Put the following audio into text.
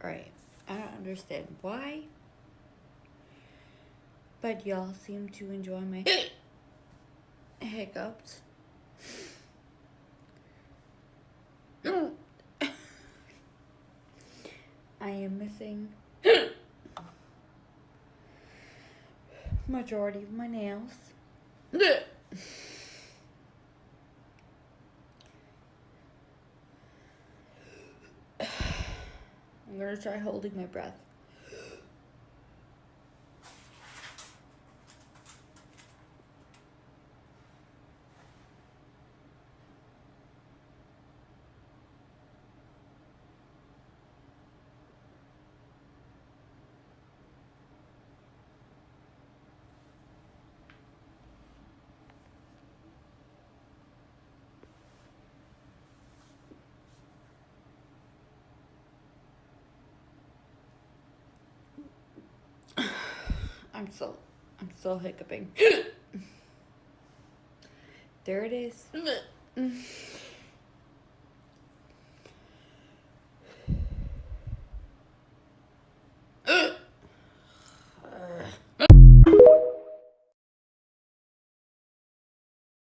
Alright. I don't understand why, but y'all seem to enjoy my hiccups. I am missing majority of my nails. I'm gonna try holding my breath. I'm still hiccuping. There it is.